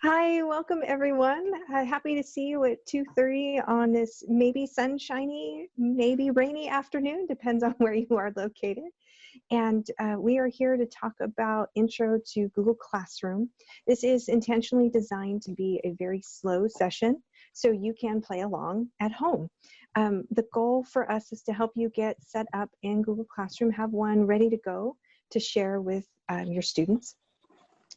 Hi, welcome everyone. Happy to see you at 2:30 on this maybe sunshiny, maybe rainy afternoon, depends on where you are located. And we are here to talk about Intro to Google Classroom. This is intentionally designed to be a very slow session, so you can play along at home. The goal for us is to help you get set up in Google Classroom, have one ready to go to share with your students.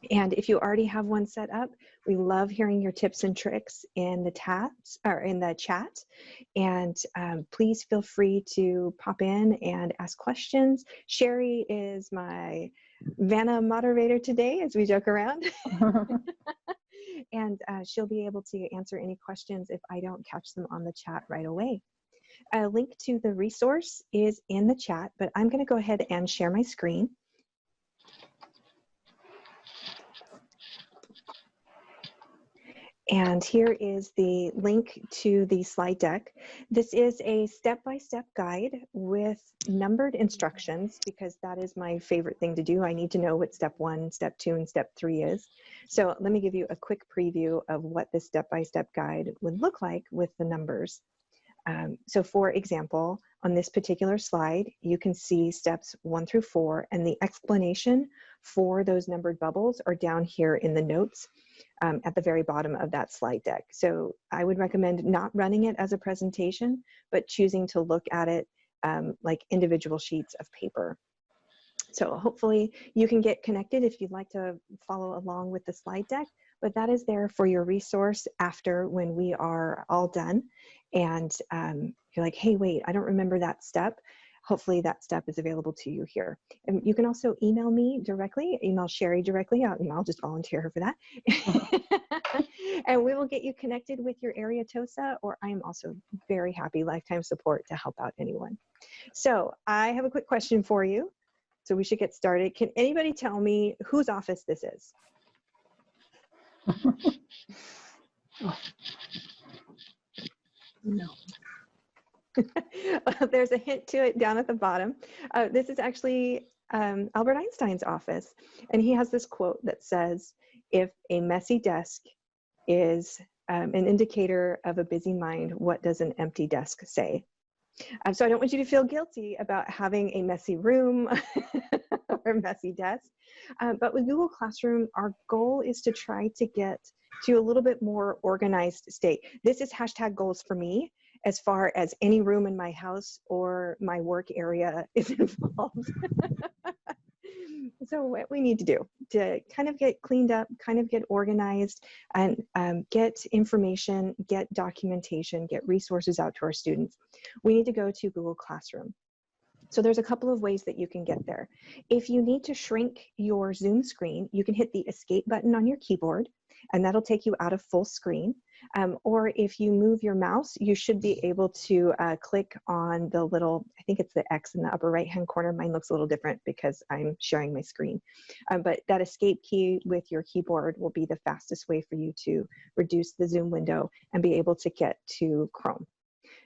And if you already have one set up, we love hearing your tips and tricks in the tabs or in the chat. And please feel free to pop in and ask questions. Sherry is my Vanna moderator today as we joke around. And she'll be able to answer any questions if I don't catch them on the chat right away. A link to the resource is in the chat, but I'm going to go ahead and share my screen. And here is the link to the slide deck. This is a step-by-step guide with numbered instructions because that is my favorite thing to do. I need to know what step 1, step 2, and step 3 is. So let me give you a quick preview of what this step-by-step guide would look like with the numbers. So for example, on this particular slide, you can see steps 1 through 4, and the explanation for those numbered bubbles are down here in the notes at the very bottom of that slide deck. So I would recommend not running it as a presentation, but choosing to look at it like individual sheets of paper. So hopefully you can get connected if you'd like to follow along with the slide deck, but that is there for your resource after when we are all done. And you're like, hey, wait, I don't remember that step. Hopefully that step is available to you here. And you can also email me directly, email Sherry directly. I'll just volunteer her for that. And we will get you connected with your area TOSA, or I am also very happy lifetime support to help out anyone. So I have a quick question for you. So we should get started. Can anybody tell me whose office this is? No. There's a hint to it down at the bottom. This is actually Albert Einstein's office. And he has this quote that says, if a messy desk is an indicator of a busy mind, what does an empty desk say? So I don't want you to feel guilty about having a messy room or a messy desk. But with Google Classroom, our goal is to try to get to a little bit more organized state. This is hashtag goals for me as far as any room in my house or my work area is involved. So what we need to do to kind of get cleaned up, kind of get organized, and get information, get documentation, get resources out to our students, we need to go to Google Classroom. So there's a couple of ways that you can get there. If you need to shrink your Zoom screen, you can hit the escape button on your keyboard, and that'll take you out of full screen. Or if you move your mouse, you should be able to click on the little, I think it's the X in the upper right-hand corner. Mine looks a little different because I'm sharing my screen. But that escape key with your keyboard will be the fastest way for you to reduce the Zoom window and be able to get to Chrome.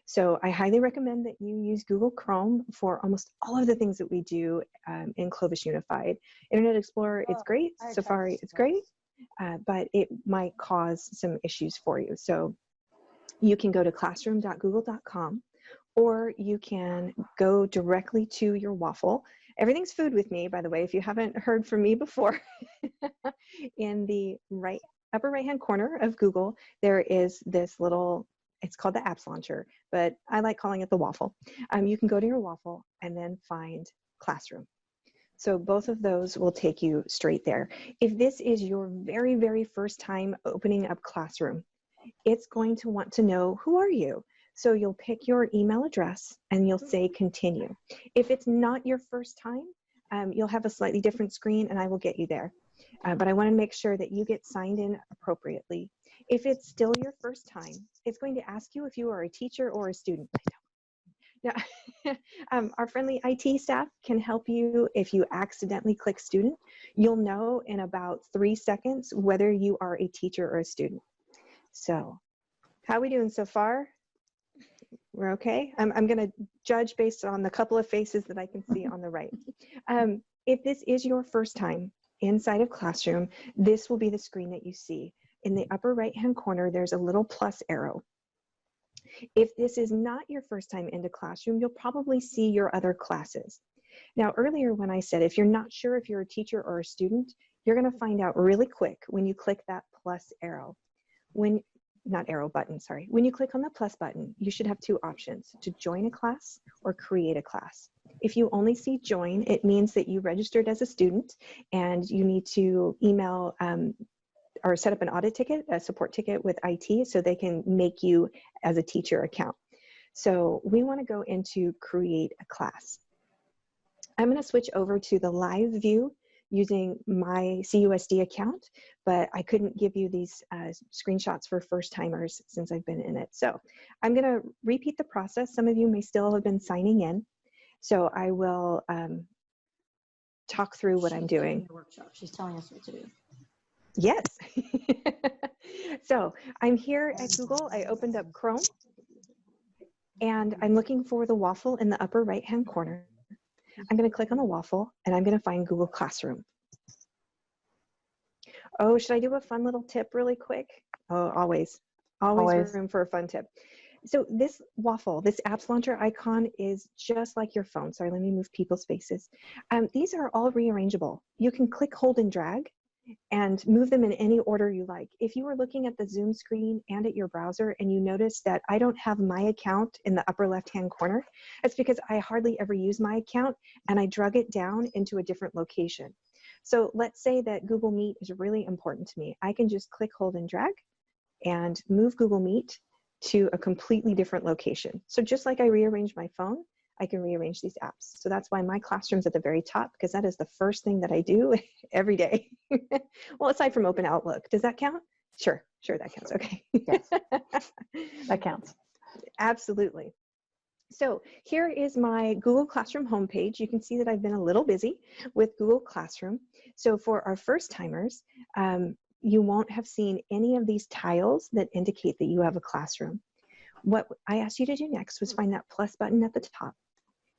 So I highly recommend that you use Google Chrome for almost all of the things that we do in Clovis Unified. Internet Explorer, it's great. Safari, it's great. But it might cause some issues for you. So you can go to classroom.google.com, or you can go directly to your waffle. Everything's food with me, by the way, if you haven't heard from me before. In the upper right-hand corner of Google, there is this little, it's called the Apps Launcher, but I like calling it the waffle. You can go to your waffle and then find Classroom. So both of those will take you straight there. If this is your very, very first time opening up Classroom, it's going to want to know, who are you? So you'll pick your email address and you'll say continue. If it's not your first time, you'll have a slightly different screen and I will get you there. But I want to make sure that you get signed in appropriately. If it's still your first time, it's going to ask you if you are a teacher or a student. Now, our friendly IT staff can help you if you accidentally click student. You'll know in about 3 seconds whether you are a teacher or a student. So how are we doing so far? We're okay? I'm going to judge based on the couple of faces that I can see on the right. If this is your first time inside of Classroom, this will be the screen that you see. in the upper right-hand corner, there's a little plus arrow. If this is not your first time into Classroom, you'll probably see your other classes. Now, earlier when I said, if you're not sure if you're a teacher or a student, you're gonna find out really quick when you click that plus arrow. Not arrow button, sorry. When you click on the plus button, you should have two options, to join a class or create a class. If you only see join, it means that you registered as a student and you need to email or set up an audit ticket, a support ticket with IT so they can make you as a teacher account. So we want to go into create a class. I'm going to switch over to the live view using my CUSD account, but I couldn't give you these screenshots for first timers since I've been in it. So I'm going to repeat the process. Some of you may still have been signing in. So I will talk through what I'm doing. Workshop. She's telling us what to do. Yes. So I'm here at Google. I opened up Chrome and I'm looking for the waffle in the upper right-hand corner. I'm going to click on the waffle and I'm going to find Google Classroom. Oh, should I do a fun little tip really quick? Oh, always room for a fun tip. So this waffle, this apps launcher icon is just like your phone. Sorry, let me move people's faces. These are all rearrangeable. You can click, hold, and drag and move them in any order you like. If you were looking at the Zoom screen and at your browser and you notice that I don't have my account in the upper left-hand corner, that's because I hardly ever use my account and I drug it down into a different location. So let's say that Google Meet is really important to me. I can just click, hold, and drag and move Google Meet to a completely different location. So just like I rearrange my phone, I can rearrange these apps. So that's why my Classroom's at the very top, because that is the first thing that I do every day. Well, aside from open Outlook, does that count? Sure, that counts, okay. Yes, that counts. Absolutely. So here is my Google Classroom homepage. You can see that I've been a little busy with Google Classroom. So for our first timers, you won't have seen any of these tiles that indicate that you have a classroom. What I asked you to do next was find that plus button at the top.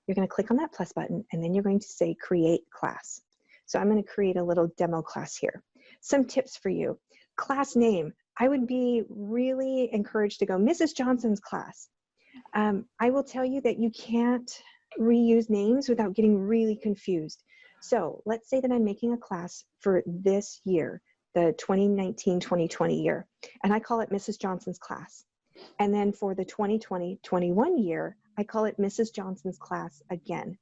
You're going to click on that plus button and then you're going to say create class. So I'm going to create a little demo class here. Some tips for you. Class name. I would be really encouraged to go Mrs. Johnson's class. I will tell you that you can't reuse names without getting really confused. So let's say that I'm making a class for this year, the 2019-2020 year, and I call it Mrs. Johnson's class. And then for the 2020-21 year, I call it Mrs. Johnson's class again.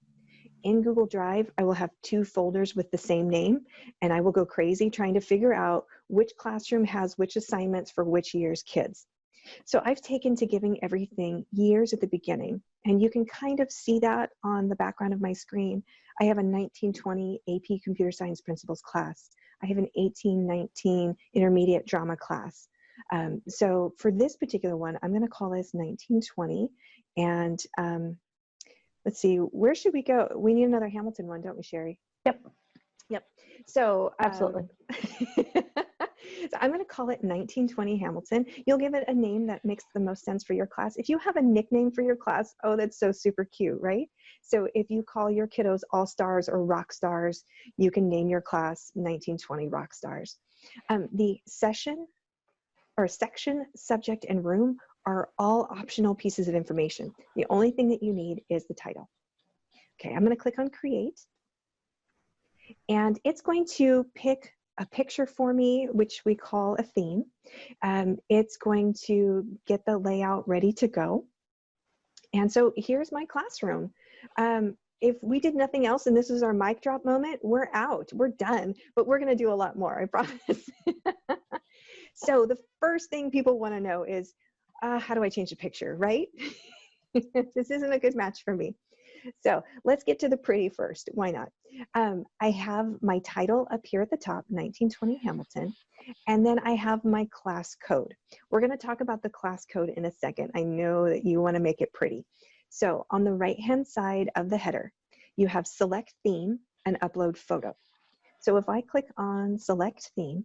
In Google Drive, I will have two folders with the same name, and I will go crazy trying to figure out which classroom has which assignments for which year's kids. So I've taken to giving everything years at the beginning, and you can kind of see that on the background of my screen. I have a 1920 AP Computer Science Principles class. I have an 1819 Intermediate Drama class. So for this particular one, I'm going to call this 1920. And let's see, where should we go? We need another Hamilton one, don't we, Sherry? Yep. So absolutely. So I'm going to call it 1920 Hamilton. You'll give it a name that makes the most sense for your class. If you have a nickname for your class, oh, that's so super cute, right? So if you call your kiddos All Stars or Rock Stars, you can name your class 1920 Rock Stars. The session or section, subject, and room are all optional pieces of information. The only thing that you need is the title. Okay, I'm going to click on Create. And it's going to pick a picture for me, which we call a theme. It's going to get the layout ready to go. And so here's my classroom. If we did nothing else and this is our mic drop moment, we're out, we're done, but we're gonna do a lot more, I promise. So the first thing people wanna know is, how do I change the picture, right? This isn't a good match for me. So let's get to the pretty first. Why not? I have my title up here at the top, 1920 Hamilton, and then I have my class code. We're going to talk about the class code in a second. I know that you want to make it pretty. So on the right-hand side of the header, you have select theme and upload photo. So if I click on select theme,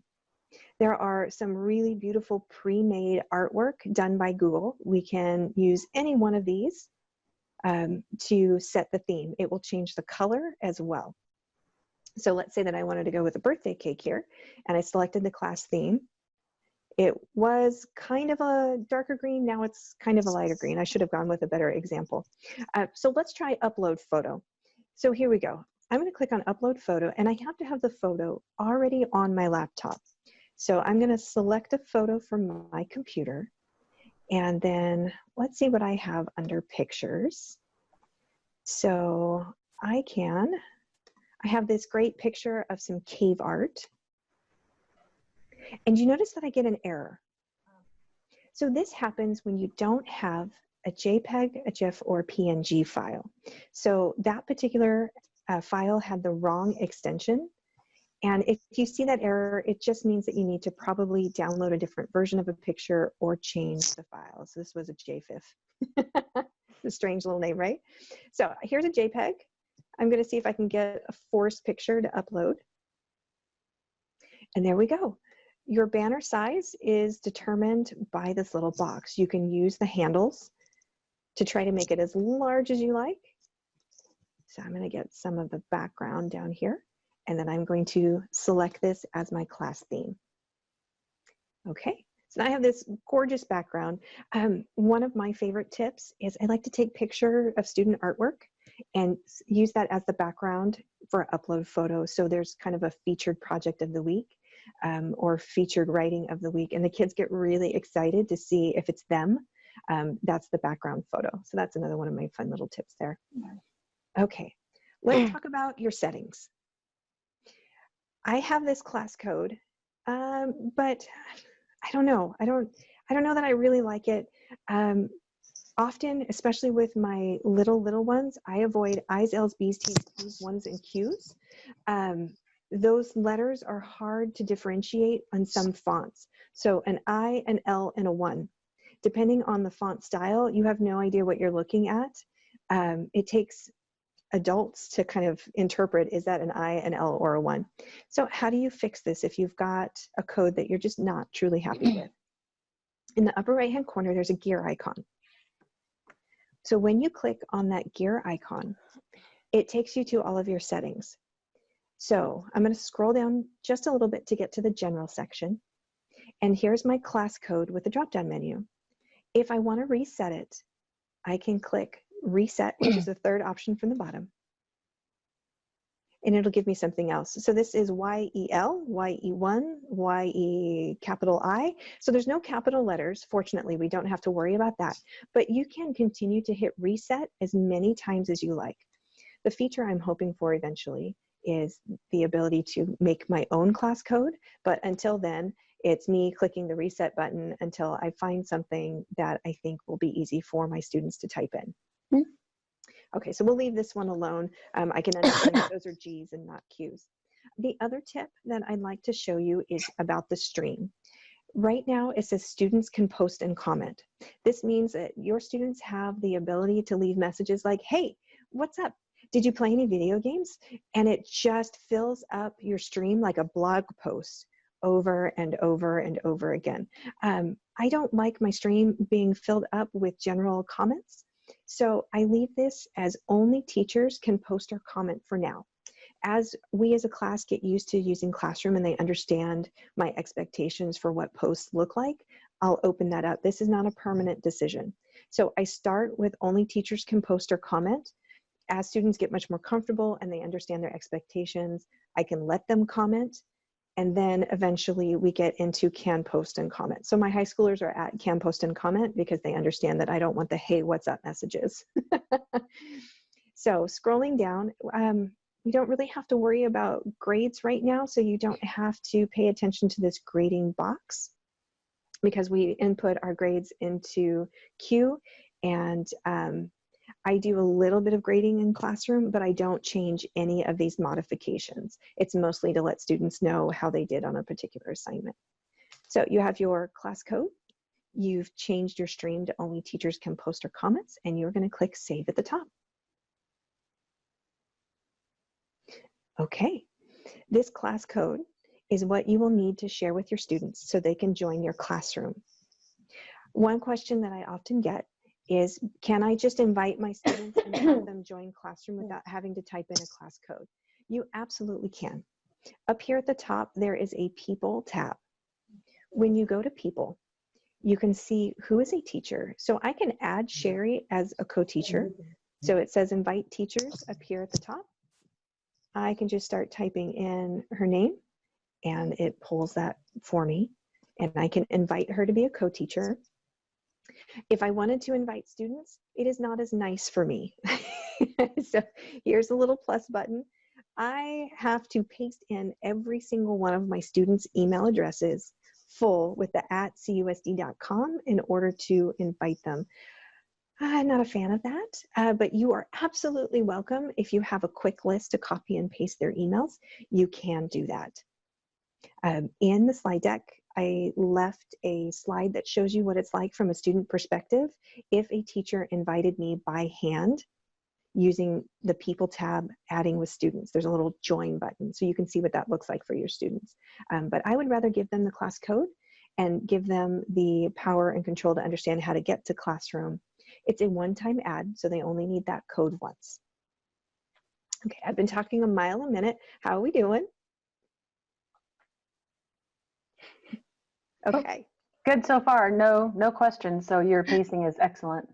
there are some really beautiful pre-made artwork done by Google. We can use any one of these to set the theme. It will change the color as well. So let's say that I wanted to go with a birthday cake here, and I selected the class theme. It was kind of a darker green. Now it's kind of a lighter green. I should have gone with a better example. So let's try upload photo. So here we go. I'm going to click on upload photo, and I have to have the photo already on my laptop. So I'm going to select a photo from my computer, and then let's see what I have under pictures. So I have this great picture of some cave art. And you notice that I get an error. So this happens when you don't have a JPEG, a GIF, or a PNG file. So that particular file had the wrong extension. And if you see that error, it just means that you need to probably download a different version of a picture or change the file. So this was a JFIF. A strange little name, right? So here's a JPEG. I'm going to see if I can get a forced picture to upload. And there we go. Your banner size is determined by this little box. You can use the handles to try to make it as large as you like. So I'm going to get some of the background down here, and then I'm going to select this as my class theme. Okay, so now I have this gorgeous background. One of my favorite tips is I like to take picture of student artwork and use that as the background for upload photos. So there's kind of a featured project of the week. Or featured writing of the week, and the kids get really excited to see if it's them. That's the background photo. So that's another one of my fun little tips there. Okay, let's talk about your settings. I have this class code, but I don't know. I don't know that I really like it. Often, especially with my little ones, I avoid I's, L's, B's, T's, Q's, 1's, and Q's. Those letters are hard to differentiate on some fonts. So an I, an L, and a 1. Depending on the font style, you have no idea what you're looking at. It takes adults to kind of interpret, is that an I, an L, or a 1? So how do you fix this if you've got a code that you're just not truly happy with? In the upper right-hand corner, there's a gear icon. So when you click on that gear icon, it takes you to all of your settings. So I'm going to scroll down just a little bit to get to the general section. And here's my class code with the drop-down menu. If I want to reset it, I can click reset, which is the third option from the bottom. And it'll give me something else. So this is YEL, YE1, YE capital I. So there's no capital letters. Fortunately, we don't have to worry about that. But you can continue to hit reset as many times as you like. The feature I'm hoping for eventually is the ability to make my own class code. But until then, it's me clicking the reset button until I find something that I think will be easy for my students to type in. Okay, so we'll leave this one alone. I can understand that those are G's and not Q's. The other tip that I'd like to show you is about the stream. Right now, it says students can post and comment. This means that your students have the ability to leave messages like, hey, what's up? Did you play any video games? And it just fills up your stream like a blog post over and over and over again. I don't like my stream being filled up with general comments. So I leave this as only teachers can post or comment for now. As we as a class get used to using Classroom and they understand my expectations for what posts look like, I'll open that up. This is not a permanent decision. So I start with only teachers can post or comment. As students get much more comfortable and they understand their expectations, I can let them comment. And then eventually we get into can post and comment. So my high schoolers are at can post and comment because they understand that I don't want the hey, what's up messages. So scrolling down, you don't really have to worry about grades right now. So you don't have to pay attention to this grading box because we input our grades into Q, and I do a little bit of grading in Classroom, but I don't change any of these modifications. It's mostly to let students know how they did on a particular assignment. So you have your class code, you've changed your stream to only teachers can post or comments, and you're going to click Save at the top. Okay, this class code is what you will need to share with your students so they can join your classroom. One question that I often get is, can I just invite my students and have them join Classroom without having to type in a class code? You absolutely can. Up here at the top, there is a People tab. When you go to people, you can see who is a teacher. So I can add Sherry as a co-teacher. So it says invite teachers up here at the top. I can just start typing in her name and it pulls that for me. And I can invite her to be a co-teacher. If I wanted to invite students, it is not as nice for me. So here's a little plus button. I have to paste in every single one of my students' email addresses full with the @cusd.com in order to invite them. I'm not a fan of that, but you are absolutely welcome. If you have a quick list to copy and paste their emails, you can do that. In the slide deck, I left a slide that shows you what it's like from a student perspective if a teacher invited me by hand using the People tab, adding with students. There's a little join button, so you can see what that looks like for your students. But I would rather give them the class code and give them the power and control to understand how to get to Classroom. It's a one-time add, so they only need that code once. Okay, I've been talking a mile a minute. How are we doing? Okay. Good so far. No questions. So your pacing is excellent.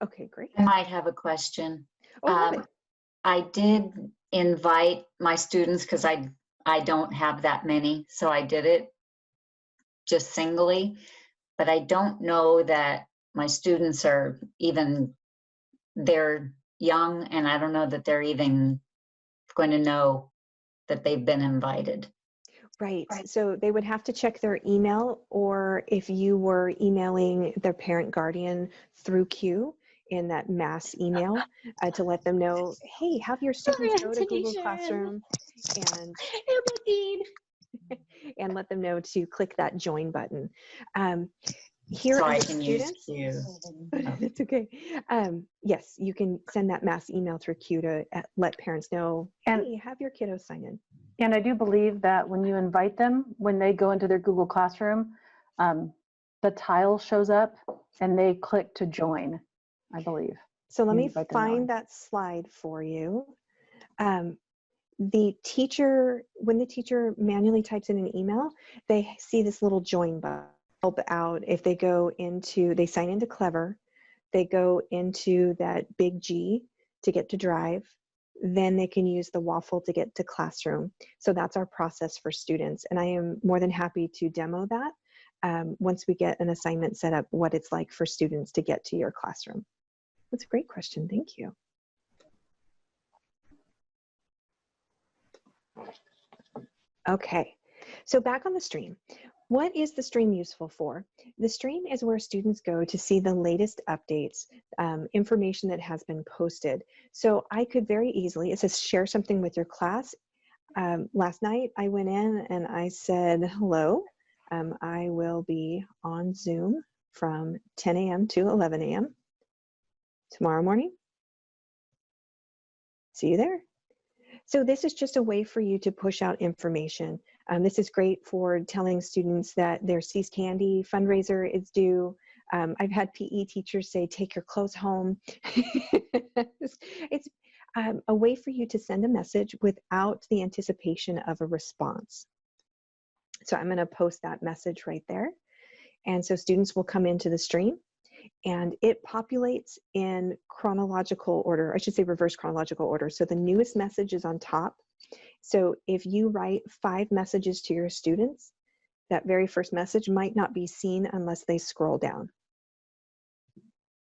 Okay, great. I might have a question. Oh, love it. I did invite my students because I don't have that many, so I did it just singly, but I don't know that my students are even, they're young, and I don't know that they're even going to know that they've been invited. Right. So they would have to check their email, or if you were emailing their parent guardian through Q in that mass email to let them know, hey, have your students go to Google Classroom and let them know to click that join button. Here So are I the can use students. Q. It's okay. Yes, you can send that mass email through Q to let parents know, hey, have your kiddos sign in. And I do believe that when you invite them, when they go into their Google Classroom, the tile shows up and they click to join, I believe. So let me Invite them find on. that slide for you. The teacher, when the teacher manually types in an email, they see this little join button. Help out if they go into, they sign into Clever, they go into that big G to get to Drive, then they can use the waffle to get to Classroom. So that's our process for students. And I am more than happy to demo that once we get an assignment set up, what it's like for students to get to your classroom. That's a great question. Thank you. Okay, so back on the stream. What is the stream useful for? The stream is where students go to see the latest updates, information that has been posted. So I could very easily, it says share something with your class. Last night I went in and I said, hello, I will be on Zoom from 10 a.m. to 11 a.m. tomorrow morning. See you there. So this is just a way for you to push out information. This is great for telling students that their Seas Candy fundraiser is due. I've had PE teachers say, take your clothes home. It's a way for you to send a message without the anticipation of a response. So I'm going to post that message right there. And so students will come into the stream and it populates in chronological order. I should say reverse chronological order. So the newest message is on top. So if you write 5 messages to your students, that very first message might not be seen unless they scroll down.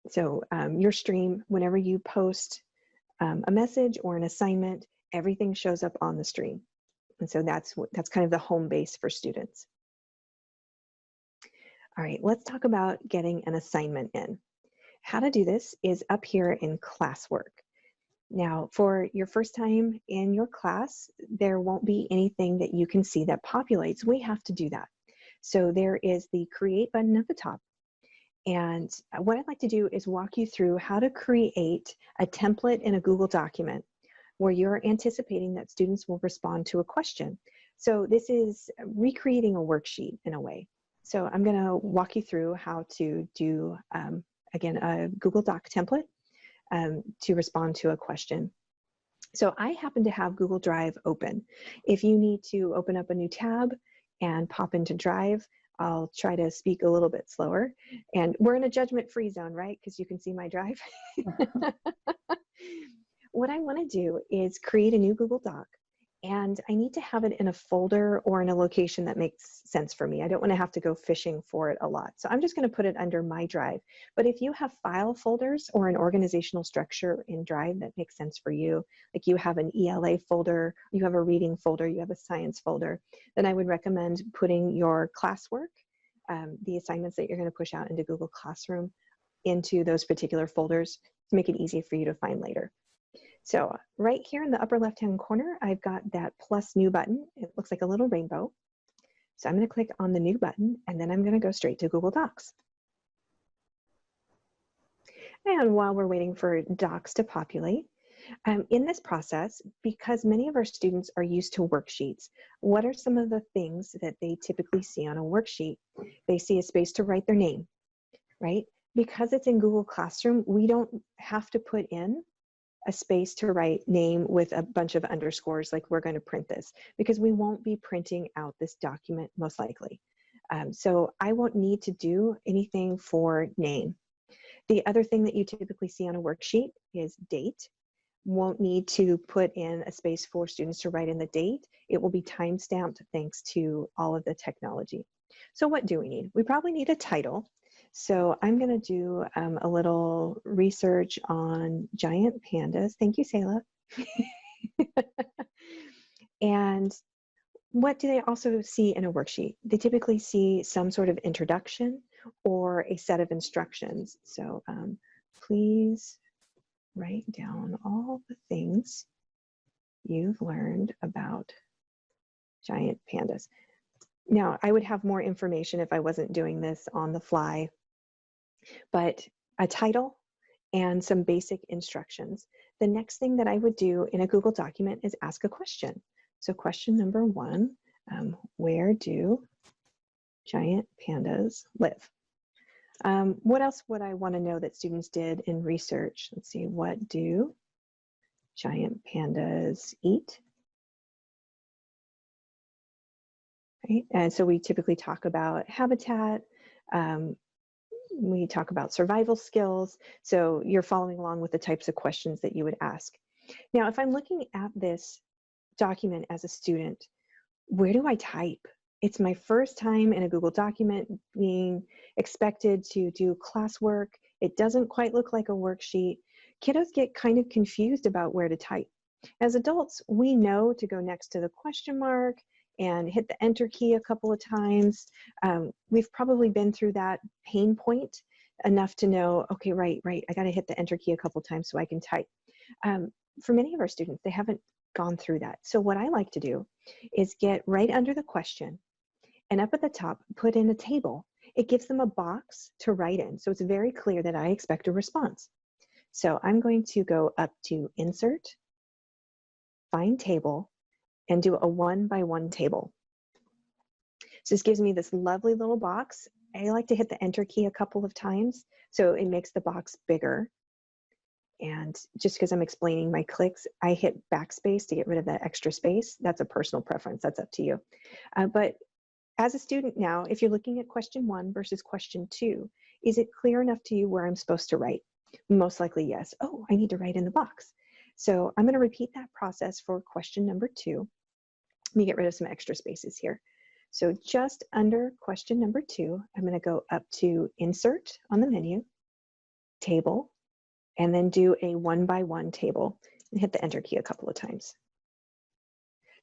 So your stream, whenever you post a message or an assignment, everything shows up on the stream. And so that's kind of the home base for students. All right, let's talk about getting an assignment in. How to do this is up here in classwork. Now, for your first time in your class, there won't be anything that you can see that populates. We have to do that. So there is the create button at the top. And what I'd like to do is walk you through how to create a template in a Google document where you're anticipating that students will respond to a question. So this is recreating a worksheet in a way. So I'm going to walk you through how to do, again, a Google Doc template to respond to a question. So I happen to have Google Drive open. If you need to open up a new tab and pop into Drive, I'll try to speak a little bit slower. And we're in a judgment-free zone, right? Because you can see my drive. What I want to do is create a new Google Doc, and I need to have it in a folder or in a location that makes sense for me. I don't want to have to go fishing for it a lot. So I'm just going to put it under my drive. But if you have file folders or an organizational structure in Drive that makes sense for you, like you have an ELA folder, you have a reading folder, you have a science folder, then I would recommend putting your classwork, the assignments that you're going to push out into Google Classroom, into those particular folders to make it easy for you to find later. So right here in the upper left-hand corner, I've got that plus new button. It looks like a little rainbow. So I'm going to click on the new button, and then I'm going to go straight to Google Docs. And while we're waiting for Docs to populate, in this process, because many of our students are used to worksheets, what are some of the things that they typically see on a worksheet? They see a space to write their name, right? Because it's in Google Classroom, we don't have to put in a space to write name with a bunch of underscores like we're going to print this, because we won't be printing out this document most likely. So I won't need to do anything for name. The other thing that you typically see on a worksheet is date. Won't need to put in a space for students to write in the date. It will be time-stamped thanks to all of the technology. So what do we need? We probably need a title. So I'm going to do a little research on giant pandas. Thank you, Selah. And what do they also see in a worksheet? They typically see some sort of introduction or a set of instructions. So please write down all the things you've learned about giant pandas. Now, I would have more information if I wasn't doing this on the fly, but a title and some basic instructions. The next thing that I would do in a Google document is ask a question. So question number 1, where do giant pandas live? What else would I want to know that students did in research? Let's see, what do giant pandas eat? Right? And so we typically talk about habitat, we talk about survival skills. So you're following along with the types of questions that you would ask. Now, if I'm looking at this document as a student, where do I type? It's my first time in a Google document being expected to do classwork. It doesn't quite look like a worksheet. Kiddos get kind of confused about where to type. As adults, we know to go next to the question mark and hit the enter key a couple of times. We've probably been through that pain point enough to know, okay, right, I gotta hit the enter key a couple of times so I can type. For many of our students, they haven't gone through that. So what I like to do is get right under the question and up at the top, put in a table. It gives them a box to write in. So it's very clear that I expect a response. So I'm going to go up to Insert, Find Table, and do a 1-by-1 table. So this gives me this lovely little box. I like to hit the enter key a couple of times so it makes the box bigger. And just because I'm explaining my clicks, I hit backspace to get rid of that extra space. That's a personal preference, that's up to you. But as a student now, if you're looking at question 1 versus question 2, is it clear enough to you where I'm supposed to write? Most likely yes. Oh, I need to write in the box. So I'm going to repeat that process for question number 2. Let me get rid of some extra spaces here. So just under question number 2, I'm going to go up to Insert on the menu, Table, and then do a 1-by-1 table and hit the enter key a couple of times.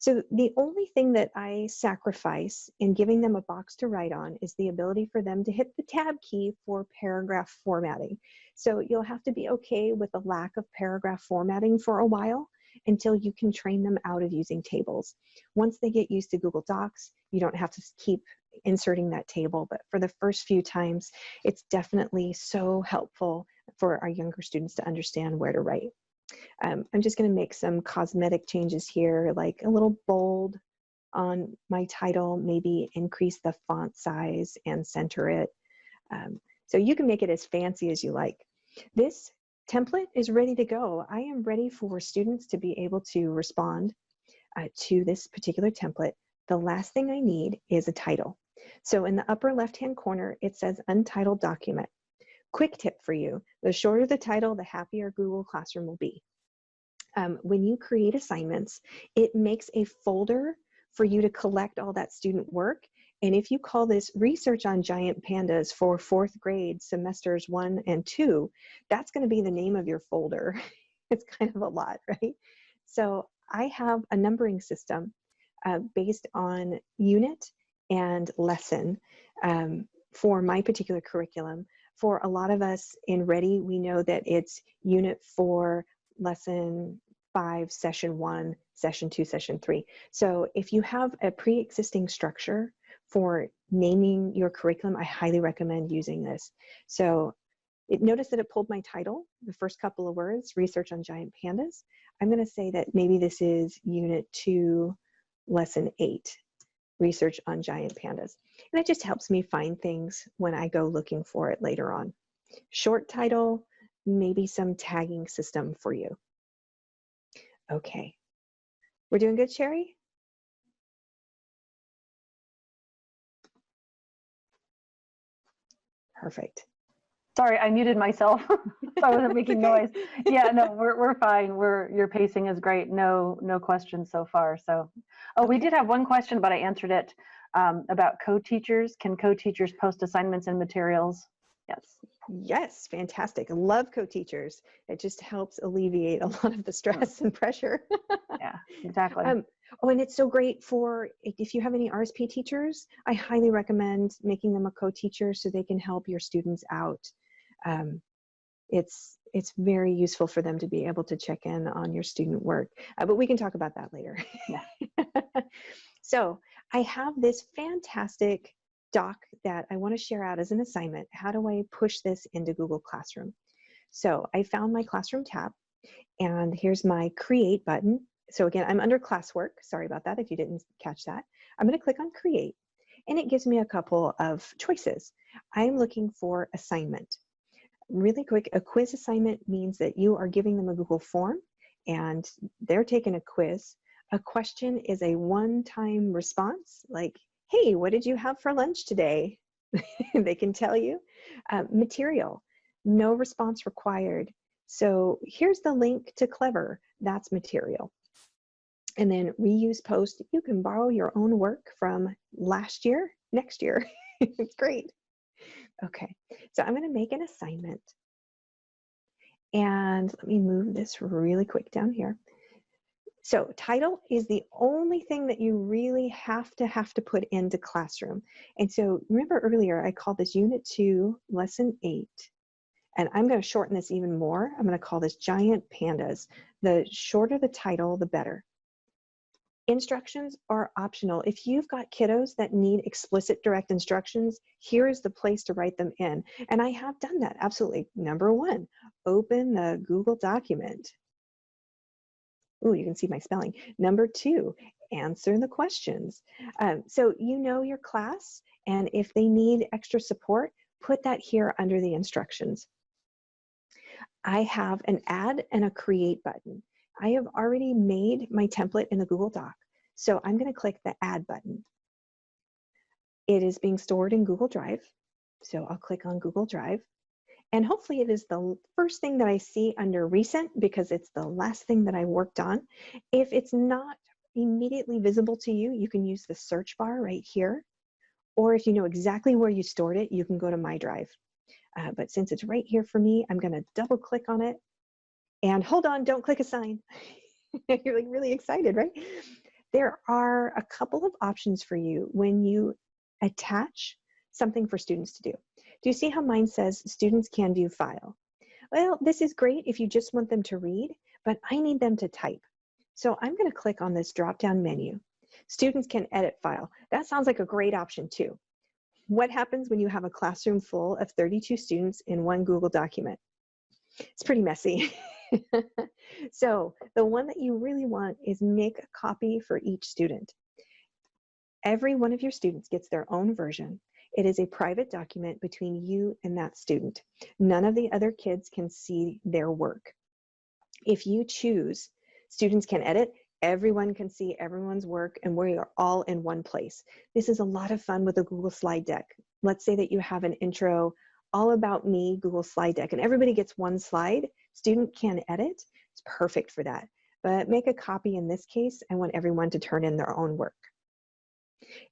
So the only thing that I sacrifice in giving them a box to write on is the ability for them to hit the tab key for paragraph formatting. So you'll have to be okay with the lack of paragraph formatting for a while until you can train them out of using tables. Once they get used to Google Docs, you don't have to keep inserting that table, but for the first few times, it's definitely so helpful for our younger students to understand where to write. I'm just going to make some cosmetic changes here, like a little bold on my title, maybe increase the font size and center it. So you can make it as fancy as you like. This template is ready to go. I am ready for students to be able to respond to this particular template. The last thing I need is a title. So in the upper left-hand corner, it says Untitled Document. Quick tip for you, the shorter the title, the happier Google Classroom will be. When you create assignments, it makes a folder for you to collect all that student work. And if you call this Research on Giant Pandas for 4th grade semesters 1 and 2, that's going to be the name of your folder. It's kind of a lot, right? So I have a numbering system based on unit and lesson for my particular curriculum. For a lot of us in Ready, we know that it's unit 4, lesson 5, session 1, session 2, session 3. So if you have a pre-existing structure for naming your curriculum, I highly recommend using this. So notice that it pulled my title, the first couple of words, Research on Giant Pandas. I'm going to say that maybe this is unit 2, lesson 8, Research on Giant Pandas. And it just helps me find things when I go looking for it later on. Short title, maybe some tagging system for you. Okay, we're doing good, Sherry? Perfect. Sorry, I muted myself. So I wasn't making noise. Yeah, no, we're fine. Your pacing is great. No questions so far. So, we did have one question, but I answered it about co-teachers. Can co-teachers post assignments and materials? Yes. Yes, fantastic. I love co-teachers. It just helps alleviate a lot of the stress and pressure. Yeah, exactly. Oh, and it's so great for, if you have any RSP teachers, I highly recommend making them a co-teacher so they can help your students out. It's very useful for them to be able to check in on your student work, but we can talk about that later. Yeah. So I have this fantastic doc that I want to share out as an assignment. How do I push this into Google Classroom? So I found my Classroom tab, and here's my Create button. So again, I'm under classwork. Sorry about that if you didn't catch that. I'm going to click on Create, and it gives me a couple of choices. I'm looking for assignment. Really quick, a quiz assignment means that you are giving them a Google form, and they're taking a quiz. A question is a one-time response, like, hey, what did you have for lunch today? They can tell you. Material, no response required. So here's the link to Clever, that's material. And then reuse post, you can borrow your own work from last year, next year. It's great. Okay, so I'm gonna make an assignment. And let me move this really quick down here. So title is the only thing that you really have to put into Classroom. And so remember earlier, I called this Unit 2, Lesson 8. And I'm going to shorten this even more. I'm going to call this Giant Pandas. The shorter the title, the better. Instructions are optional. If you've got kiddos that need explicit direct instructions, here is the place to write them in. And I have done that, absolutely. Number 1, open the Google document. Ooh, you can see my spelling. Number 2, answer the questions. So you know your class, and if they need extra support, put that here under the instructions. I have an Add and a Create button. I have already made my template in the Google Doc, so I'm going to click the Add button. It is being stored in Google Drive, so I'll click on Google Drive. And hopefully it is the first thing that I see under recent because it's the last thing that I worked on. If it's not immediately visible to you, you can use the search bar right here. Or if you know exactly where you stored it, you can go to My Drive. But since it's right here for me, I'm gonna double click on it. And hold on, don't click Assign. You're like really excited, right? There are a couple of options for you when you attach something for students to do. Do you see how mine says students can view file? Well, this is great if you just want them to read, but I need them to type. So I'm going to click on this drop-down menu. Students can edit file. That sounds like a great option too. What happens when you have a classroom full of 32 students in one Google document? It's pretty messy. So the one that you really want is make a copy for each student. Every one of your students gets their own version. It is a private document between you and that student. None of the other kids can see their work. If you choose, students can edit, Everyone can see everyone's work, and we are all in one place. This is a lot of fun with a Google slide deck. Let's say that you have an intro all about me Google slide deck, and everybody gets one slide. Student can edit. It's perfect for that. But make a copy in this case. I want everyone to turn in their own work.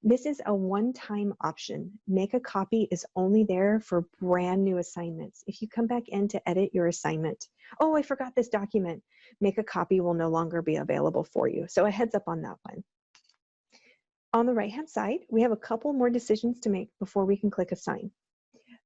This is a one-time option. Make a copy is only there for brand new assignments. If you come back in to edit your assignment, oh, I forgot this document, make a copy will no longer be available for you. So a heads up on that one. On the right-hand side, we have a couple more decisions to make before we can click Assign.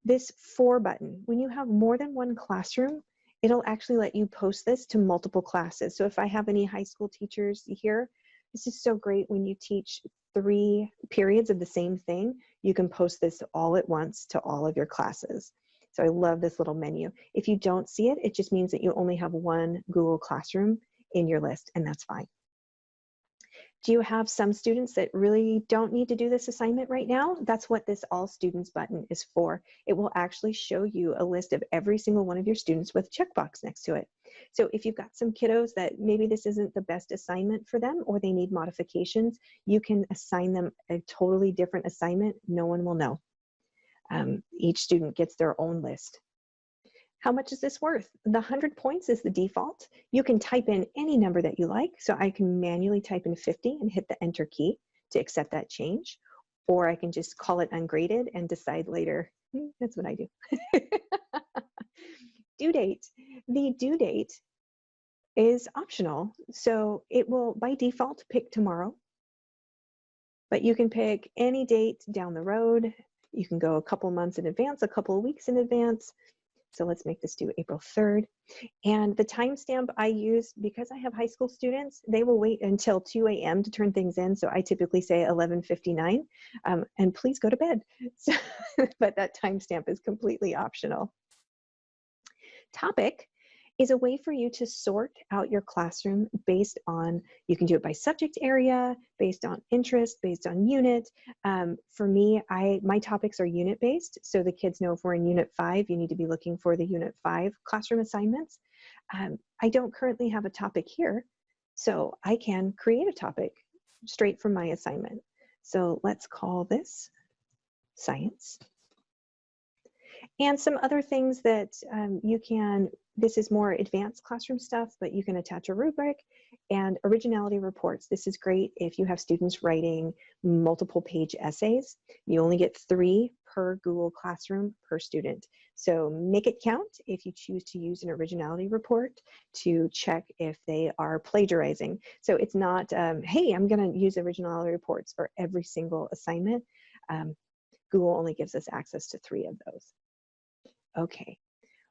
This For button, when you have more than one classroom, it'll actually let you post this to multiple classes. So if I have any high school teachers here, this is so great when you teach 3 periods of the same thing, you can post this all at once to all of your classes. So I love this little menu. If you don't see it, it just means that you only have one Google Classroom in your list, and that's fine. Do you have some students that really don't need to do this assignment right now? That's what this All Students button is for. It will actually show you a list of every single one of your students with a checkbox next to it. So if you've got some kiddos that maybe this isn't the best assignment for them or they need modifications, you can assign them a totally different assignment. No one will know. Each student gets their own list. How much is this worth? The 100 points is the default. You can type in any number that you like. So I can manually type in 50 and hit the Enter key to accept that change. Or I can just call it ungraded and decide later. That's what I do. Due date. The due date is optional. So it will, by default, pick tomorrow. But you can pick any date down the road. You can go a couple months in advance, a couple of weeks in advance. So let's make this due April 3rd. And the timestamp I use, because I have high school students, they will wait until 2 a.m. to turn things in. So I typically say 11:59, and please go to bed. So, but that timestamp is completely optional. Topic is a way for you to sort out your classroom based on, you can do it by subject area, based on interest, based on unit. For me, my topics are unit based. So the kids know if we're in unit 5, you need to be looking for the unit 5 classroom assignments. I don't currently have a topic here, so I can create a topic straight from my assignment. So let's call this science. And some other things that you can, this is more advanced classroom stuff, but you can attach a rubric and originality reports. This is great if you have students writing multiple page essays. You only get 3 per Google Classroom per student. So make it count if you choose to use an originality report to check if they are plagiarizing. So it's not, hey, I'm gonna use originality reports for every single assignment. Google only gives us access to 3 of those. Okay,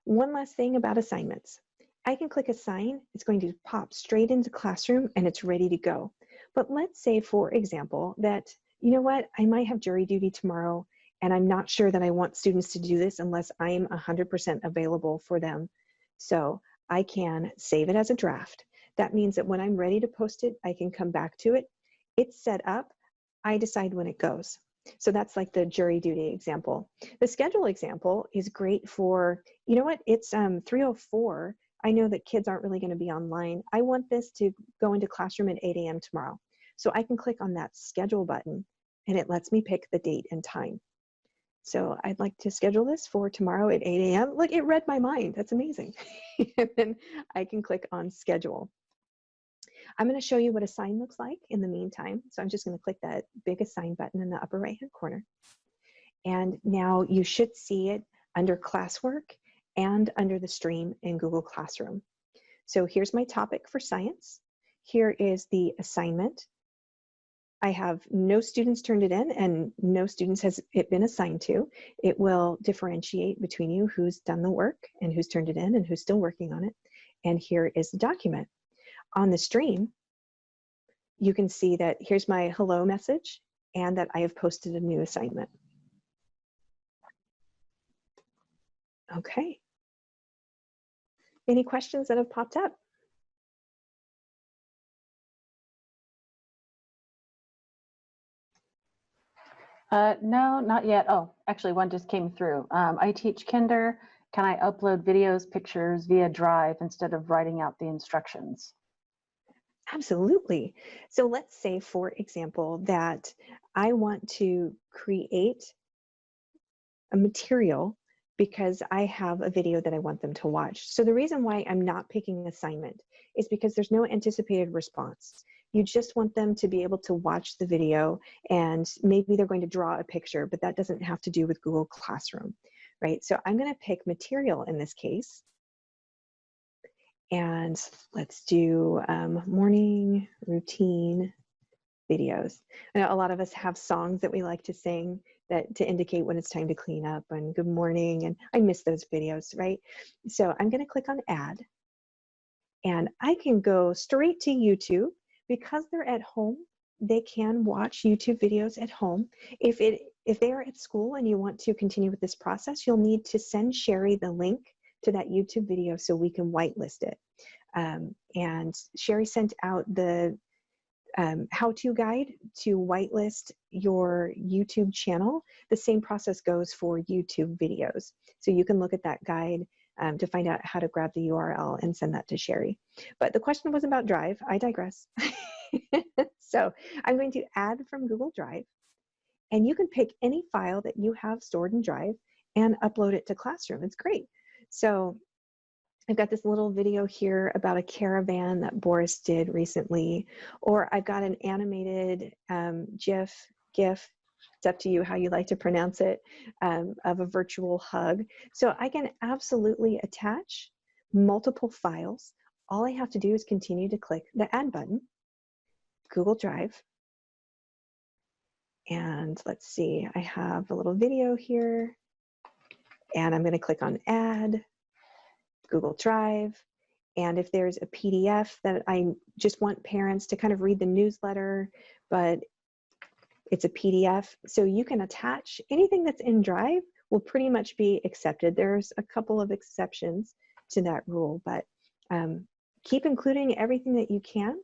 one last thing about assignments. I can click Assign, it's going to pop straight into Classroom and it's ready to go. But let's say, for example, that, you know what, I might have jury duty tomorrow and I'm not sure that I want students to do this unless I'm 100% available for them. So I can save it as a draft. That means that when I'm ready to post it, I can come back to it. It's set up, I decide when it goes. So that's like the jury duty example. The schedule example is great for, you know what, it's 3:04. I know that kids aren't really going to be online. I want this to go into Classroom at 8 a.m. tomorrow. So I can click on that schedule button and it lets me pick the date and time. So I'd like to schedule this for tomorrow at 8 a.m. Look, it read my mind. That's amazing. And then I can click on schedule. I'm going to show you what Assign looks like in the meantime. So I'm just going to click that big Assign button in the upper right-hand corner. And now you should see it under classwork and under the stream in Google Classroom. So here's my topic for science. Here is the assignment. I have no students turned it in and no students has it been assigned to. It will differentiate between you who's done the work and who's turned it in and who's still working on it. And here is the document. On the stream, you can see that here's my hello message and that I have posted a new assignment. Okay. Any questions that have popped up? No, not yet. Oh, actually one just came through. I teach kinder. Can I upload videos, pictures via Drive instead of writing out the instructions? Absolutely. So let's say, for example, that I want to create a material because I have a video that I want them to watch. So the reason why I'm not picking assignment is because there's no anticipated response. You just want them to be able to watch the video, and maybe they're going to draw a picture, but that doesn't have to do with Google Classroom, right? So I'm going to pick material in this case. And let's do morning routine videos. I know a lot of us have songs that we like to sing that to indicate when it's time to clean up and good morning, and I miss those videos, right? So I'm going to click on add, and I can go straight to YouTube. Because they're at home, they can watch YouTube videos at home. If they are at school and you want to continue with this process, you'll need to send Sherry the link to that YouTube video so we can whitelist it. And Sherry sent out the how-to guide to whitelist your YouTube channel. The same process goes for YouTube videos. So you can look at that guide to find out how to grab the URL and send that to Sherry. But the question was about Drive. I digress. So I'm going to add from Google Drive, and you can pick any file that you have stored in Drive and upload it to Classroom. It's great. So I've got this little video here about a caravan that Boris did recently, or I've got an animated GIF, it's up to you how you like to pronounce it, of a virtual hug. So I can absolutely attach multiple files. All I have to do is continue to click the add button, Google Drive, and let's see, I have a little video here, and I'm going to click on add, Google Drive. And if there's a PDF that I just want parents to kind of read the newsletter, but it's a PDF, so you can attach anything that's in Drive will pretty much be accepted. There's a couple of exceptions to that rule, but keep including everything that you can.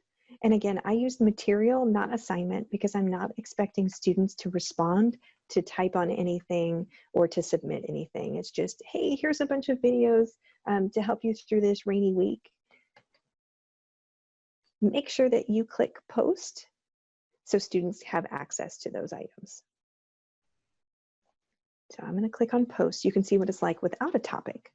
And again, I use material, not assignment, because I'm not expecting students to respond, to type on anything, or to submit anything. It's just, hey, here's a bunch of videos to help you through this rainy week. Make sure that you click post so students have access to those items. So I'm going to click on post. You can see what it's like without a topic.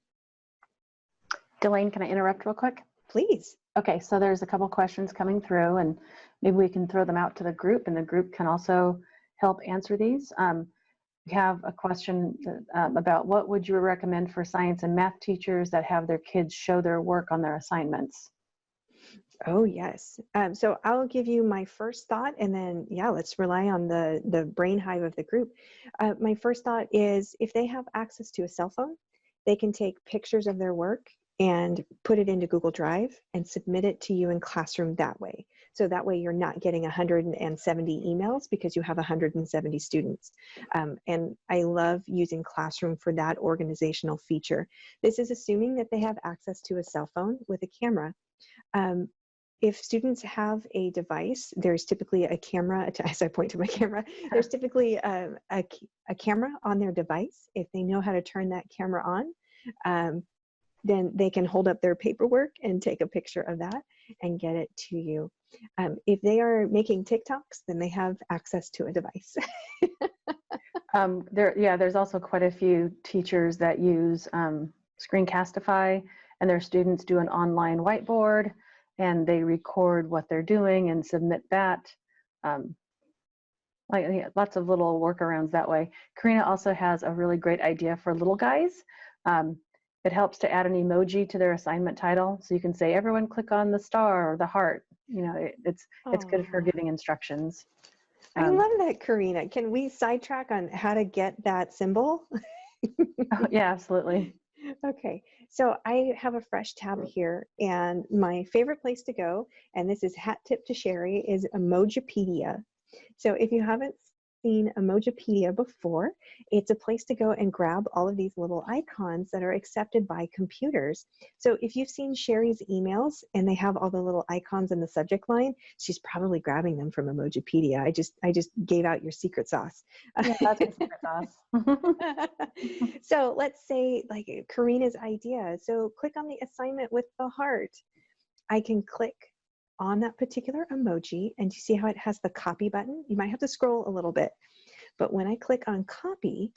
Delane, can I interrupt real quick? Please. Okay, so there's a couple questions coming through, and maybe we can throw them out to the group, and the group can also help answer these. We have a question about what would you recommend for science and math teachers that have their kids show their work on their assignments? Oh, yes. So I'll give you my first thought, and then, yeah, let's rely on the brain hive of the group. My first thought is if they have access to a cell phone, they can take pictures of their work and put it into Google Drive and submit it to you in Classroom that way. So that way you're not getting 170 emails because you have 170 students. And I love using Classroom for that organizational feature. This is assuming that they have access to a cell phone with a camera. If students have a device, there's typically a camera, as I point to my camera, there's typically a camera on their device. If they know how to turn that camera on, then they can hold up their paperwork and take a picture of that and get it to you. If they are making TikToks, then they have access to a device. There's also quite a few teachers that use Screencastify, and their students do an online whiteboard, and they record what they're doing and submit that. Lots of little workarounds that way. Karina also has a really great idea for little guys. It helps to add an emoji to their assignment title. So you can say, everyone click on the star or the heart. You know, it's good for giving instructions. I love that, Karina. Can we sidetrack on how to get that symbol? Yeah, absolutely. Okay, so I have a fresh tab here, and my favorite place to go, and this is hat tip to Sherry, is Emojipedia. So if you haven't seen Emojipedia before, it's a place to go and grab all of these little icons that are accepted by computers. So if you've seen Sherry's emails and they have all the little icons in the subject line, she's probably grabbing them from Emojipedia. I just gave out your secret sauce. Yeah, that's my secret sauce. So let's say like Karina's idea. So click on the assignment with the heart. I can click on that particular emoji, and you see how it has the copy button? You might have to scroll a little bit, but when I click on copy,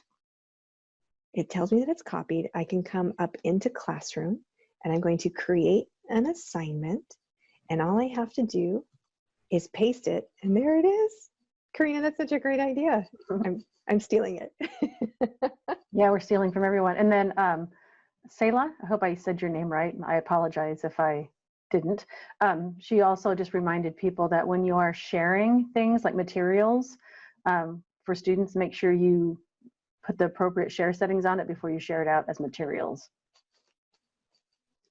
it tells me that it's copied. I can come up into Classroom, and I'm going to create an assignment, and all I have to do is paste it, and there it is. Karina, that's such a great idea. I'm stealing it. Yeah, we're stealing from everyone. And then Selah, I hope I said your name right. I apologize if I didn't. She also just reminded people that when you are sharing things like materials for students, make sure you put the appropriate share settings on it before you share it out as materials.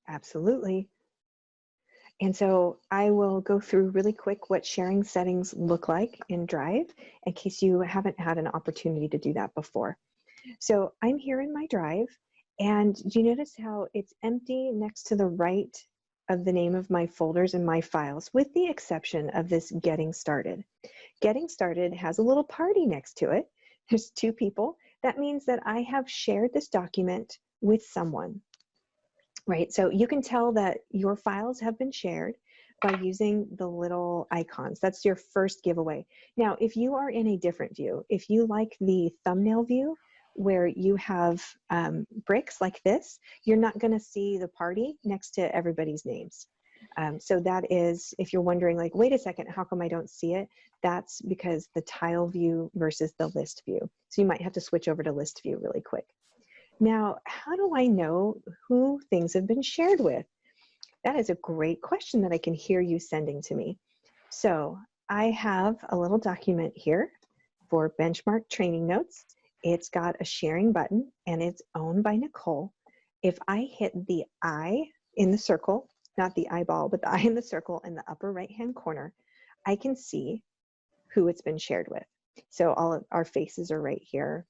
Absolutely. And so I will go through really quick what sharing settings look like in Drive in case you haven't had an opportunity to do that before. So I'm here in my Drive, and do you notice how it's empty next to the right of the name of my folders and my files, with the exception of this Getting Started. Getting Started has a little party next to it. There's 2 people. That means that I have shared this document with someone. Right, so you can tell that your files have been shared by using the little icons. That's your first giveaway. Now, if you are in a different view, if you like the thumbnail view where you have bricks like this, you're not going to see the party next to everybody's names. So that is, if you're wondering like, wait a second, how come I don't see it? That's because the tile view versus the list view. So you might have to switch over to list view really quick. Now, how do I know who things have been shared with? That is a great question that I can hear you sending to me. So I have a little document here for benchmark training notes. It's got a sharing button and it's owned by Nicole. If I hit the I in the circle, not the eyeball, but the I in the circle in the upper right-hand corner, I can see who it's been shared with. So all of our faces are right here.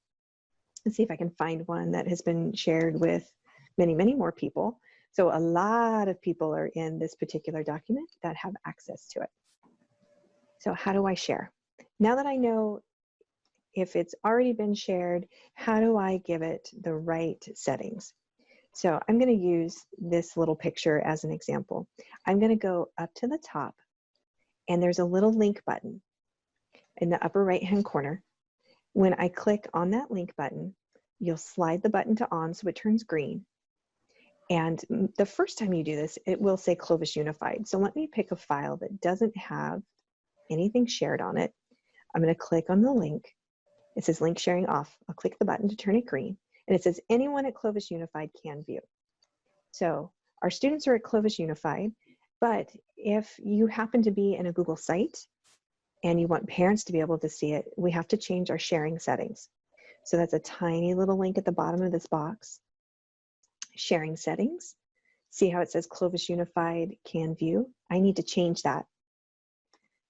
Let's see if I can find one that has been shared with many, many more people. So a lot of people are in this particular document that have access to it. So how do I share? Now that I know if it's already been shared, how do I give it the right settings? So I'm going to use this little picture as an example. I'm going to go up to the top, and there's a little link button in the upper right-hand corner. When I click on that link button, you'll slide the button to on so it turns green. And the first time you do this, it will say Clovis Unified. So let me pick a file that doesn't have anything shared on it. I'm going to click on the link. It says link sharing off. I'll click the button to turn it green. And it says anyone at Clovis Unified can view. So our students are at Clovis Unified, but if you happen to be in a Google site and you want parents to be able to see it, we have to change our sharing settings. So that's a tiny little link at the bottom of this box. Sharing settings. See how it says Clovis Unified can view? I need to change that.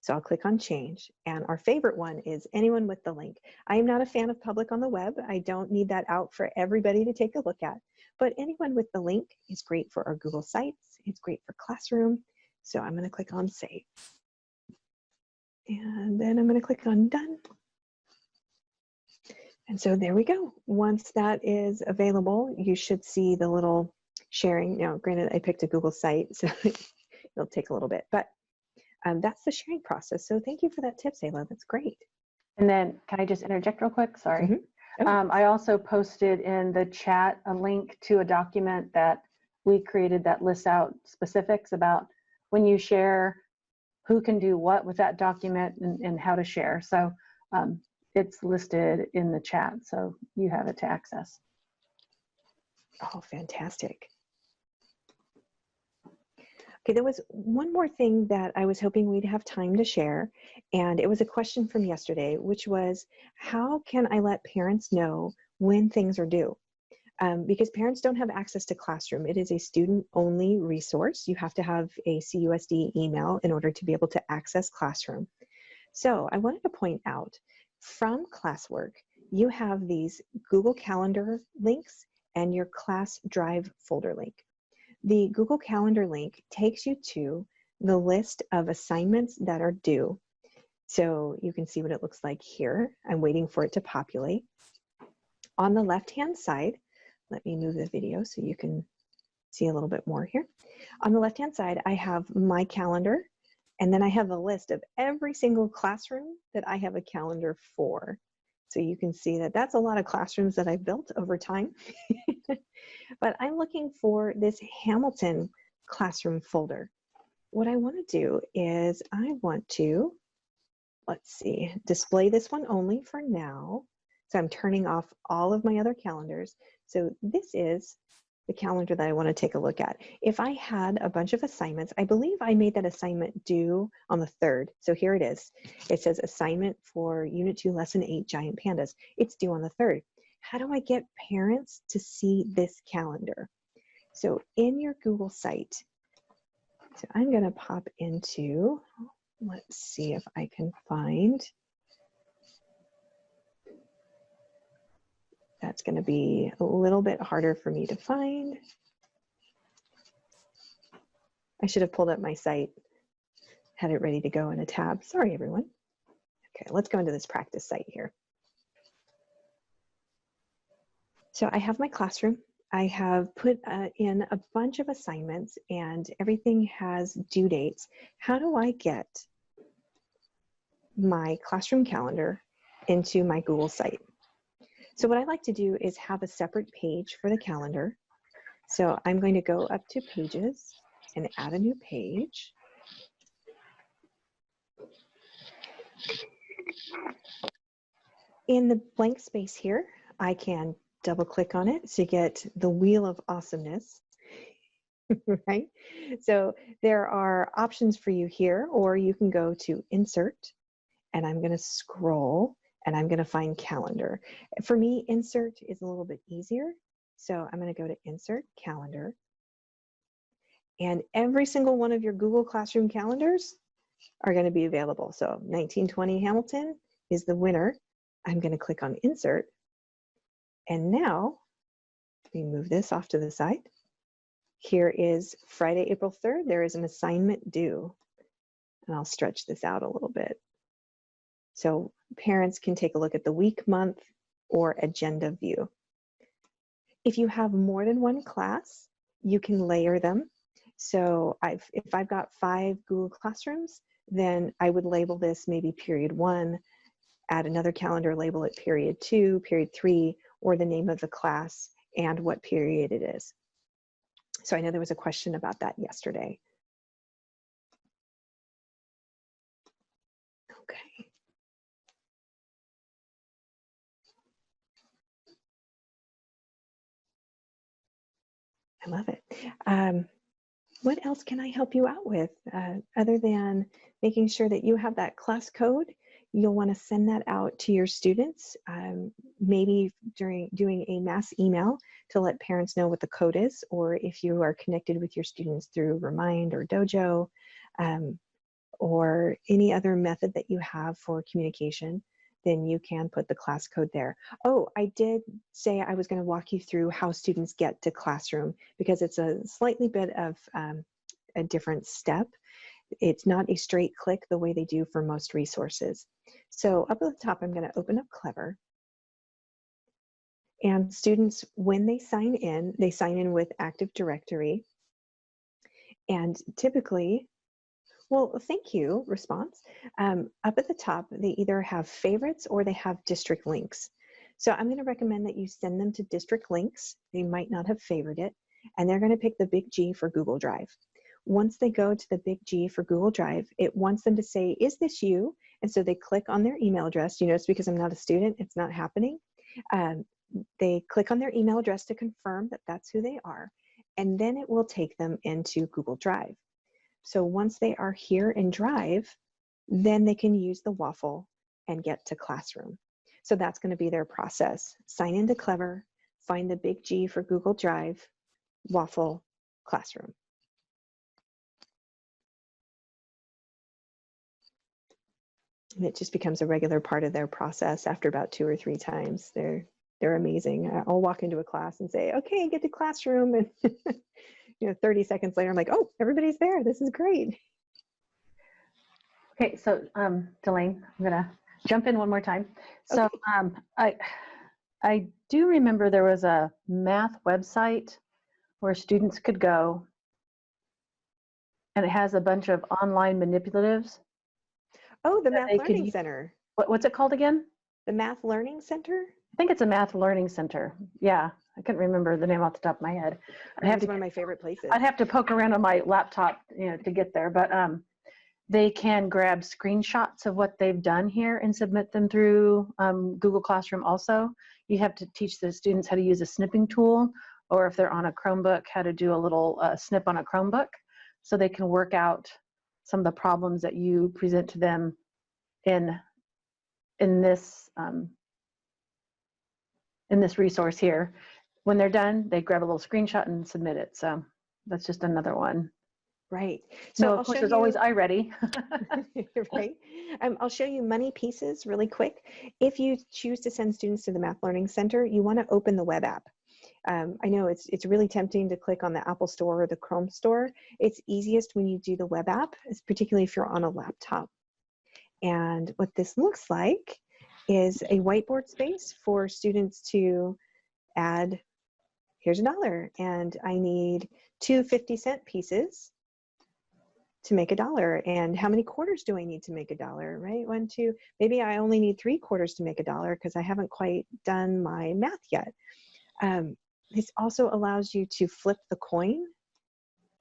So I'll click on change. And our favorite one is anyone with the link. I am not a fan of public on the web. I don't need that out for everybody to take a look at. But anyone with the link is great for our Google sites. It's great for Classroom. So I'm going to click on save. And then I'm going to click on done. And so there we go. Once that is available, you should see the little sharing. Now, granted, I picked a Google site, so it'll take a little bit, but that's the sharing process. So thank you for that tip, Selah. That's great. And then can I just interject real quick? Sorry. Mm-hmm. Oh. I also posted in the chat a link to a document that we created that lists out specifics about when you share, who can do what with that document and how to share. So it's listed in the chat, so you have it to access. Oh, fantastic. Okay, there was one more thing that I was hoping we'd have time to share, and it was a question from yesterday, which was, how can I let parents know when things are due? Because parents don't have access to Classroom. It is a student-only resource. You have to have a CUSD email in order to be able to access Classroom. So I wanted to point out, from classwork, you have these Google Calendar links and your Class Drive folder link. The Google Calendar link takes you to the list of assignments that are due. So you can see what it looks like here. I'm waiting for it to populate. On the left-hand side, let me move the video so you can see a little bit more here. On the left-hand side, I have my calendar And then I have a list of every single classroom that I have a calendar for. So you can see that that's a lot of classrooms that I've built over time. But I'm looking for this Hamilton classroom folder. What I want to do is I want to, let's see, display this one only for now. So I'm turning off all of my other calendars. So this is the calendar that I want to take a look at. If I had a bunch of assignments, I believe I made that assignment due on the 3rd. So here it is. It says assignment for Unit 2, Lesson 8, Giant Pandas. It's due on the 3rd. How do I get parents to see this calendar? So in your Google site, so I'm going to pop into, let's see if I can find, that's going to be a little bit harder for me to find. I should have pulled up my site, had it ready to go in a tab. Sorry, everyone. Okay, let's go into this practice site here. So I have my classroom. I have put in a bunch of assignments and everything has due dates. How do I get my classroom calendar into my Google site? So what I like to do is have a separate page for the calendar. So I'm going to go up to Pages and add a new page. In the blank space here, I can double click on it to get the wheel of awesomeness, right? So there are options for you here, or you can go to Insert, and I'm going to scroll, and I'm going to find Calendar. For me, Insert is a little bit easier. So I'm going to go to Insert, Calendar. And every single one of your Google Classroom calendars are going to be available. So 1920 Hamilton is the winner. I'm going to click on Insert. And now, let me move this off to the side. Here is Friday, April 3rd. There is an assignment due. And I'll stretch this out a little bit. So parents can take a look at the week, month, or agenda view. If you have more than one class, you can layer them. So if I've got 5 Google Classrooms, then I would label this maybe period 1, add another calendar, label it period 2, period 3, or the name of the class and what period it is. So I know there was a question about that yesterday. Okay. I love it. What else can I help you out with other than making sure that you have that class code? You'll want to send that out to your students, maybe during doing a mass email to let parents know what the code is, or if you are connected with your students through Remind or Dojo, or any other method that you have for communication, then you can put the class code there. Oh, I did say I was going to walk you through how students get to Classroom, because it's a slightly bit of a different step. It's not a straight click the way they do for most resources. So up at the top, I'm going to open up Clever. And students, when they sign in with Active Directory. And typically, well, thank you, response. Up at the top, they either have favorites or they have district links. So I'm going to recommend that you send them to district links. They might not have favored it, and they're going to pick the big G for Google Drive. Once they go to the big G for Google Drive, it wants them to say, is this you? And so they click on their email address. You notice because I'm not a student, it's not happening. They click on their email address to confirm that that's who they are, and then it will take them into Google Drive. So once they are here in Drive, then they can use the waffle and get to Classroom. So that's going to be their process. Sign into Clever, find the big G for Google Drive, waffle, Classroom. And it just becomes a regular part of their process after about 2 or 3 times. They're amazing. I'll walk into a class and say, okay, get to Classroom. And 30 seconds later, I'm like, oh, everybody's there. This is great. Okay, so Delane, I'm gonna jump in one more time. So Okay. I do remember there was a math website where students could go and it has a bunch of online manipulatives. Oh, the that Math they could Learning use. Center. What's it called again? The Math Learning Center? I think it's a Math Learning Center. Yeah, I couldn't remember the name off the top of my head. It's one of my favorite places. I'd have to poke around on my laptop, to get there. But they can grab screenshots of what they've done here and submit them through Google Classroom. Also, you have to teach the students how to use a snipping tool, or if they're on a Chromebook, how to do a little snip on a Chromebook, so they can work out some of the problems that you present to them in this resource here. When they're done, they grab a little screenshot and submit it. So that's just another one. Right. So of course, there's always iReady. Right. I'll show you money pieces really quick. If you choose to send students to the Math Learning Center, you want to open the web app. I know it's really tempting to click on the Apple Store or the Chrome Store. It's easiest when you do the web app, particularly if you're on a laptop. And what this looks like is a whiteboard space for students to add, here's $1, and I need 2 50-cent pieces to make $1. And how many quarters do I need to make $1, right? 1, 2, maybe I only need 3 quarters to make $1 because I haven't quite done my math yet. This also allows you to flip the coin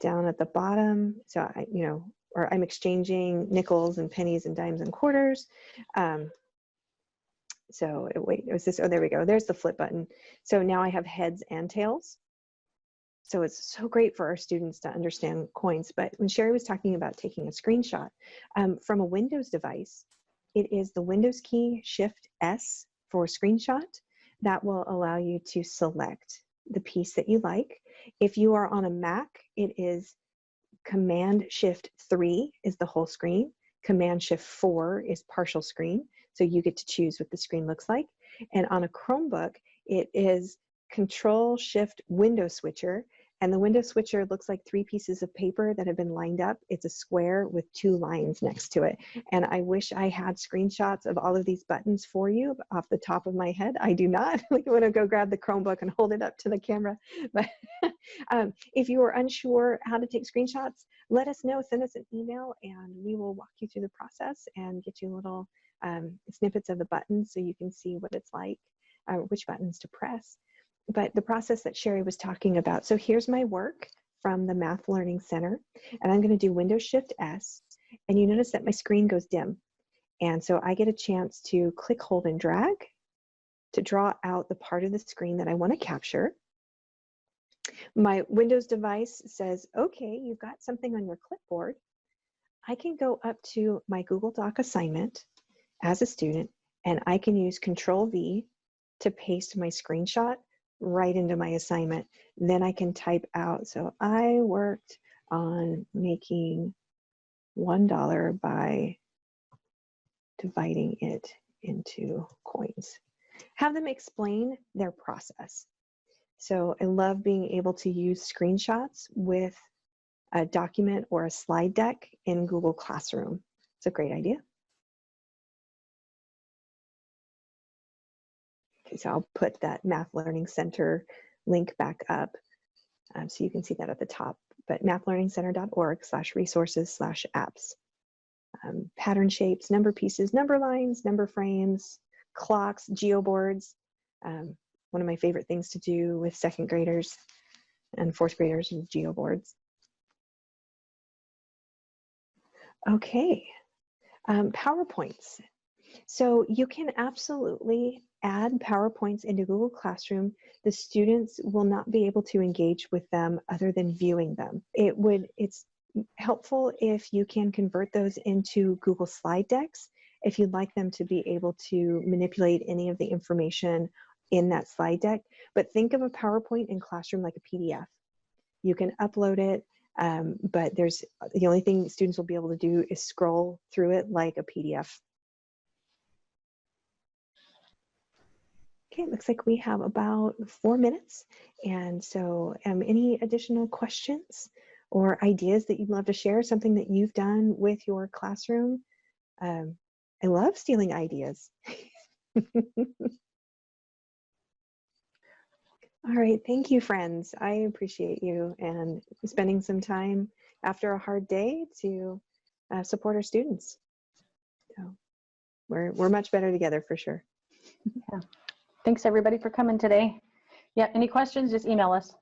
down at the bottom. So or I'm exchanging nickels and pennies and dimes and quarters. So wait, was this, oh, there we go. There's the flip button. So now I have heads and tails. So it's so great for our students to understand coins. But when Sherry was talking about taking a screenshot from a Windows device, it is the Windows key Shift S for screenshot that will allow you to select the piece that you like. If you are on a Mac, it is Command Shift 3 is the whole screen. Command Shift 4 is partial screen. So you get to choose what the screen looks like. And on a Chromebook, it is Control Shift Window Switcher. And the window switcher looks like 3 pieces of paper that have been lined up. It's a square with 2 lines next to it. And I wish I had screenshots of all of these buttons for you off the top of my head. I do not. I want to go grab the Chromebook and hold it up to the camera. But if you are unsure how to take screenshots, let us know. Send us an email and we will walk you through the process and get you little snippets of the buttons so you can see what it's like, which buttons to press. But the process that Sherry was talking about. So here's my work from the Math Learning Center, and I'm going to do Windows Shift S, and you notice that my screen goes dim. And so I get a chance to click, hold, and drag to draw out the part of the screen that I want to capture. My Windows device says, okay, you've got something on your clipboard. I can go up to my Google Doc assignment as a student, and I can use Control V to paste my screenshot right into my assignment. Then I can type out, so I worked on making $1 by dividing it into coins. Have them explain their process. So I love being able to use screenshots with a document or a slide deck in Google Classroom. It's a great idea. Okay, so I'll put that Math Learning Center link back up so you can see that at the top, but mathlearningcenter.org/resources/apps. Pattern shapes, number pieces, number lines, number frames, clocks, geoboards. One of my favorite things to do with 2nd graders and 4th graders is geoboards. Okay, PowerPoints. So you can absolutely add PowerPoints into Google Classroom. The students will not be able to engage with them other than viewing them. It's helpful if you can convert those into Google slide decks, if you'd like them to be able to manipulate any of the information in that slide deck. But think of a PowerPoint in Classroom like a PDF. You can upload it, but the only thing students will be able to do is scroll through it like a PDF. Okay, it looks like we have about 4 minutes. And so any additional questions or ideas that you'd love to share, something that you've done with your classroom? I love stealing ideas. All right, thank you, friends. I appreciate you and spending some time after a hard day to support our students. So we're much better together for sure. Thanks everybody for coming today. Yeah, any questions, just email us.